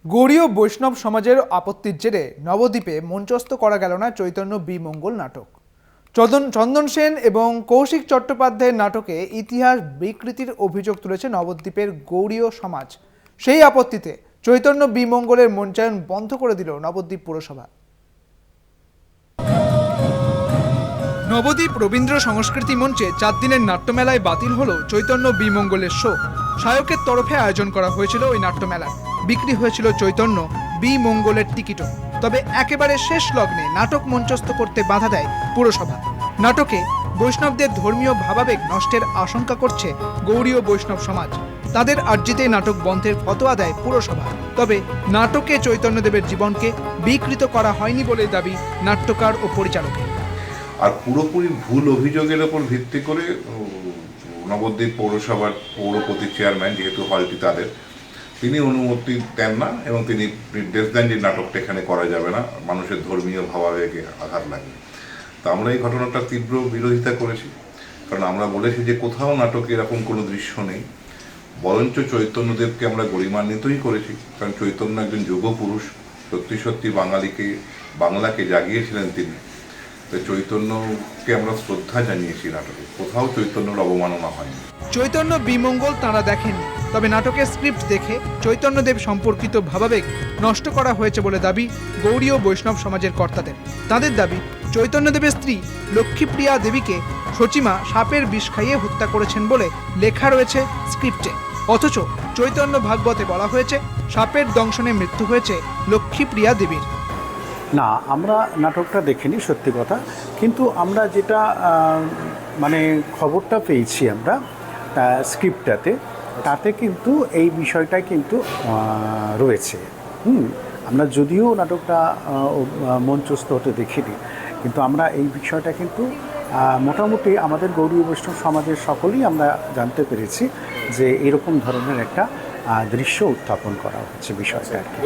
গৌড়ীয় বৈষ্ণব সমাজের আপত্তির জেরে নবদ্বীপে মঞ্চস্থ করা গেল না চৈতন্য বিমঙ্গল নাটক। চন্দন সেন এবং কৌশিক চট্টোপাধ্যায়ের নাটকে ইতিহাস বিকৃতির অভিযোগ তুলেছে নবদ্বীপের গৌড়ীয় সমাজ। সেই আপত্তিতে চৈতন্য বিমঙ্গলের মঞ্চায়ন বন্ধ করে দিল নবদ্বীপ পুরসভা। নবদ্বীপ রবীন্দ্র সংস্কৃতি মঞ্চে 4 দিনের নাট্যমেলায় বাতিল হলো চৈতন্য বিমঙ্গলের শো। শায়কের তরফে আয়োজন করা হয়েছিল ওই নাট্যমেলা। বিক্রি হয়েছিল চৈতন্য বিমঙ্গলের টিকিটও। তবে একেবারে শেষ লগ্নে নাটক মঞ্চস্থ করতে বাধা দেয় পুরসভা। নাটকে বৈষ্ণবদের ধর্মীয় ভাবাবেগ নষ্টের আশঙ্কা করছে গৌড়ীয় বৈষ্ণব সমাজ। তাদের আর্জিতে নাটক বন্ধের ফতোয়া দেয় পুরসভা। তবে নাটকে চৈতন্যদেবের জীবনকে বিকৃত করা হয়নি বলে দাবি নাট্যকার ও পরিচালকের। আর পুরোপুরি ভুল অভিযোগের ওপর ভিত্তি করে নবদ্বীপ পৌরসভার পৌরপতি চেয়ারম্যান, যেহেতু হলটি তাদের, তিনি অনুমতি দেন না এবং তিনি নির্দেশ দেন যে নাটকটা এখানে করা যাবে না, মানুষের ধর্মীয় ভাবাবেগে আঘাত লাগে। তো আমরা এই ঘটনাটা তীব্র বিরোধিতা করেছি, কারণ আমরা বলেছি যে কোথাও নাটকে এরকম কোনো দৃশ্য নেই, বরঞ্চ চৈতন্যদেবকে আমরা গরিমান্বিতই করেছি। কারণ চৈতন্য একজন যুগ পুরুষ, সত্যি সত্যি বাংলাকে জাগিয়েছিলেন তিনি। তো চৈতন্যকে আমরা শ্রদ্ধা জানিয়েছি নাটকে, কোথাও চৈতন্যর অবমাননা হয়নি। চৈতন্য বিমঙ্গল তাঁরা দেখেননি, তবে নাটকের স্ক্রিপ্ট দেখে চৈতন্যদেব সম্পর্কিত ভাবাবেগ নষ্ট করা হয়েছে বলে দাবি গৌড়ীয় বৈষ্ণব সমাজের কর্তাদের। তাদের দাবি, চৈতন্যদেবের স্ত্রী লক্ষ্মীপ্রিয়া দেবীকে সচিমা সাপের বিষ খাইয়ে হত্যা করেছেন বলে লেখা রয়েছে স্ক্রিপ্টে, অথচ চৈতন্য ভাগবতে বলা হয়েছে সাপের দংশনে মৃত্যু হয়েছে লক্ষ্মীপ্রিয়া দেবীর। না, আমরা নাটকটা দেখিনি, সত্যি কথা। কিন্তু আমরা যেটা খবরটা পেয়েছি আমরা স্ক্রিপ্টটাতে, তাতে কিন্তু এই বিষয়টা কিন্তু রয়েছে। আমরা যদিও নাটকটা মঞ্চস্থ হতে দেখিনি, কিন্তু আমরা এই বিষয়টা কিন্তু মোটামুটি আমাদের গৌড়ীয় বৈষ্ণব সমাজের সকলেই আমরা জানতে পেরেছি যে এরকম ধরনের একটা দৃশ্য উত্থাপন করা হচ্ছে বিষয়টা আর কি।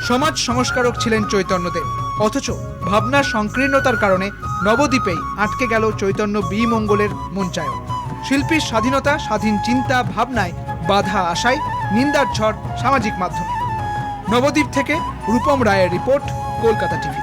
সমাজ সংস্কারক ছিলেন চৈতন্যদেব, অথচ ভাবনার সংকীর্ণতার কারণে নবদ্বীপেই আটকে গেল চৈতন্য বিমঙ্গলের মঞ্চায়ন। শিল্পীর স্বাধীনতা, স্বাধীন চিন্তা ভাবনায় বাধা আসায় নিন্দার ঝড় সামাজিক মাধ্যমে। নবদ্বীপ থেকে রূপম রায়ের রিপোর্ট, কলকাতা টিভি।